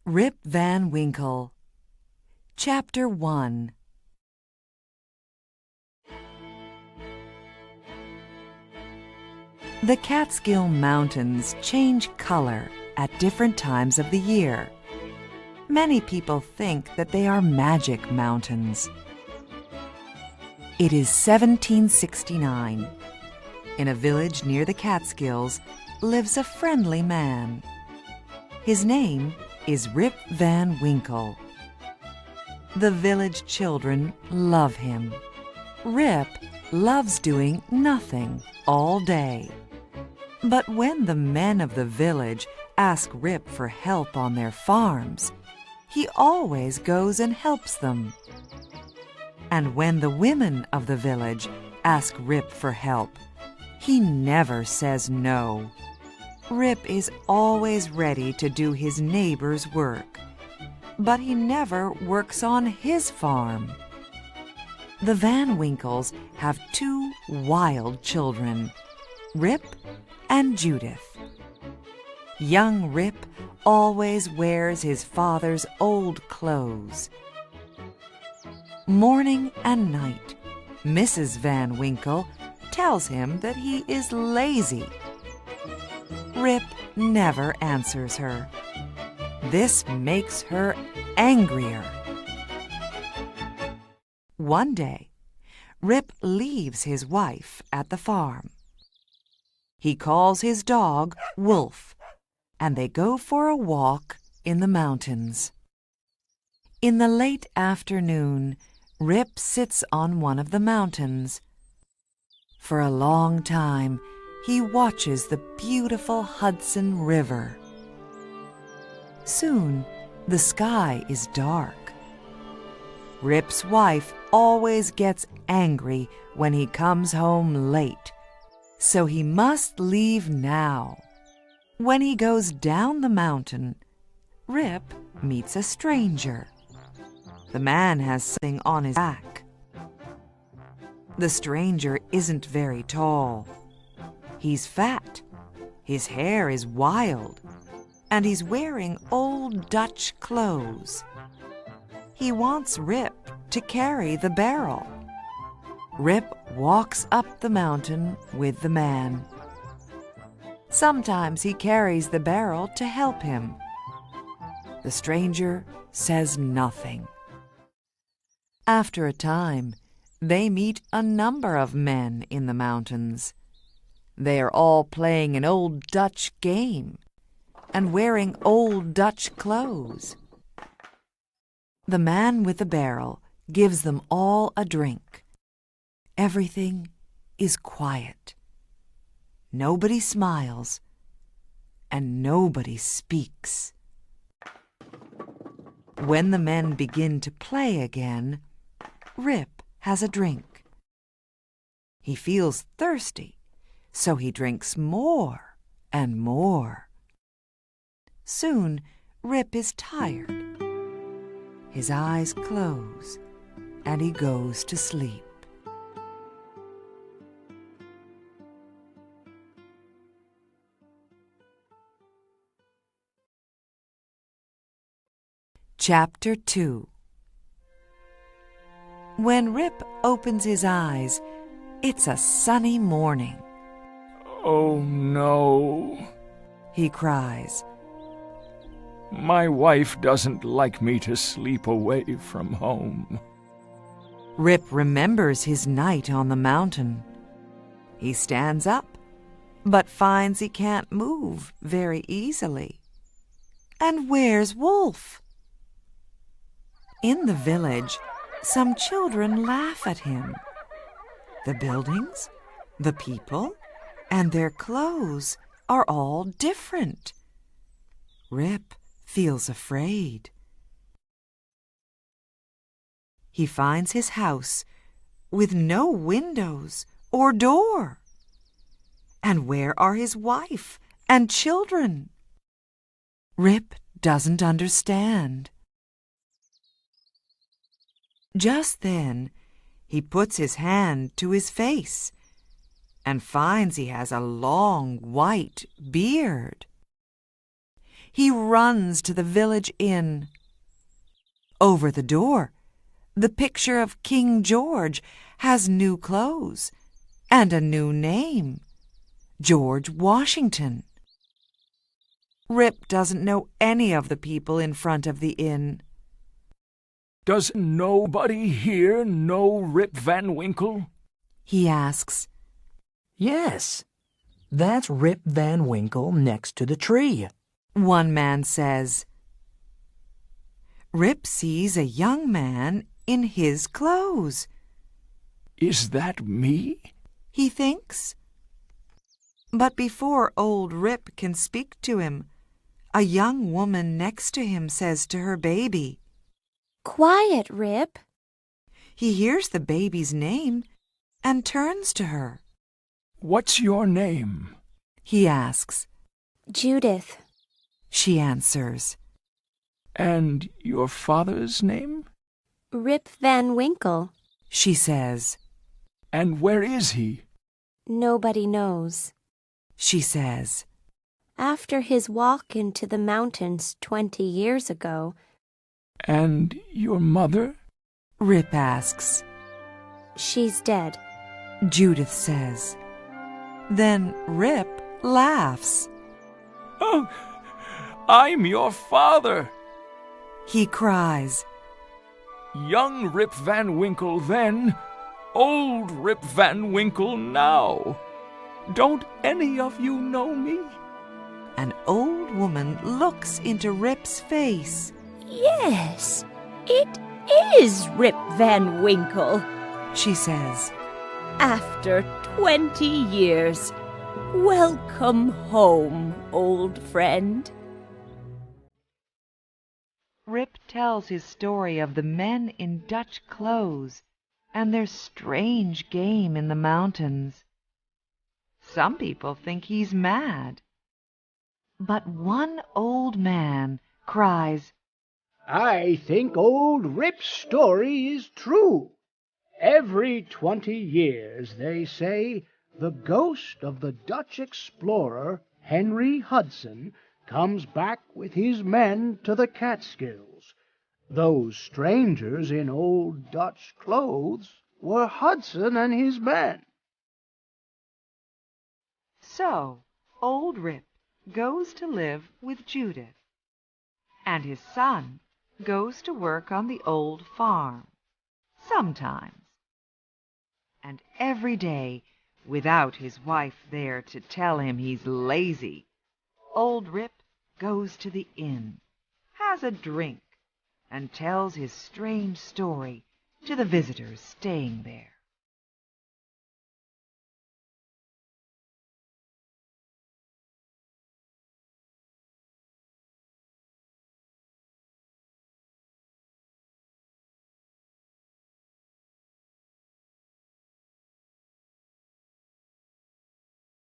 Rip Van Winkle. Chapter 1. The Catskill Mountains change color at different times of the year. Many people think that they are magic mountains. It is 1769. In a village near the Catskills lives a friendly man. His name is Rip Van Winkle. The village children love him. Rip loves doing nothing all day. But when the men of the village ask Rip for help on their farms, he always goes and helps them. And when the women of the village ask Rip for help, he never says no. Rip is always ready to do his neighbor's work, but he never works on his farm. The Van Winkles have two wild children, Rip and Judith. Young Rip always wears his father's old clothes. Morning and night, Mrs. Van Winkle tells him that he is lazy. Rip never answers her. This makes her angrier. One day, Rip leaves his wife at the farm. He calls his dog Wolf, and they go for a walk in the mountains. In the late afternoon, Rip sits on one of the mountains. For a long time, he watches the beautiful Hudson River. Soon, the sky is dark. Rip's wife always gets angry when he comes home late, so he must leave now. When he goes down the mountain, Rip meets a stranger. The man has something on his back. The stranger isn't very tall. He's fat, his hair is wild, and he's wearing old Dutch clothes. He wants Rip to carry the barrel. Rip walks up the mountain with the man. Sometimes he carries the barrel to help him. The stranger says nothing. After a time, they meet a number of men in the mountains. They are all playing an old Dutch game and wearing old Dutch clothes. The man with the barrel gives them all a drink. Everything is quiet. Nobody smiles, and nobody speaks. When the men begin to play again, Rip has a drink. He feels thirsty, so he drinks more and more. Soon, Rip is tired. His eyes close, and he goes to sleep. Chapter 2. When Rip opens his eyes, it's a sunny morning. "Oh, no," he cries. "My wife doesn't like me to sleep away from home." Rip remembers his night on the mountain. He stands up, but finds he can't move very easily. And where's Wolf? In the village, some children laugh at him. The buildings, the people, and their clothes are all different. Rip feels afraid. He finds his house with no windows or door. And where are his wife and children? Rip doesn't understand. Just then, he puts his hand to his face and finds he has a long white beard. He runs to the village inn. Over the door, the picture of King George has new clothes and a new name, George Washington. Rip doesn't know any of the people in front of the inn. Does nobody here know Rip Van Winkle? He asks. Yes, that's Rip Van Winkle next to the tree. One man says. Rip sees a young man in his clothes. Is that me? He thinks. But before old Rip can speak to him, a young woman next to him says to her baby, "Quiet, Rip." He hears the baby's name and turns to her. What's your name? He asks. "Judith." She answers. And your father's name? "Rip Van Winkle." She says. And where is he? "Nobody knows." She says. After his walk into the mountains 20 years ago. And your mother? Rip asks. "She's dead." Judith says. Then Rip laughs. Oh, I'm your father. He cries. Young Rip Van Winkle then, old Rip Van Winkle now. Don't any of you know me? An old woman looks into Rip's face. "Yes, it is Rip Van Winkle. She says. After 20 years. Welcome home, old friend." Rip tells his story of the men in Dutch clothes and their strange game in the mountains. Some people think he's mad. But one old man cries, "I think old Rip's story is true. Every 20 years, they say, the ghost of the Dutch explorer, Henry Hudson, comes back with his men to the Catskills. Those strangers in old Dutch clothes were Hudson and his men." So old Rip goes to live with Judith, and his son goes to work on the old farm, sometimes. And every day, without his wife there to tell him he's lazy, old Rip goes to the inn, has a drink, and tells his strange story to the visitors staying there.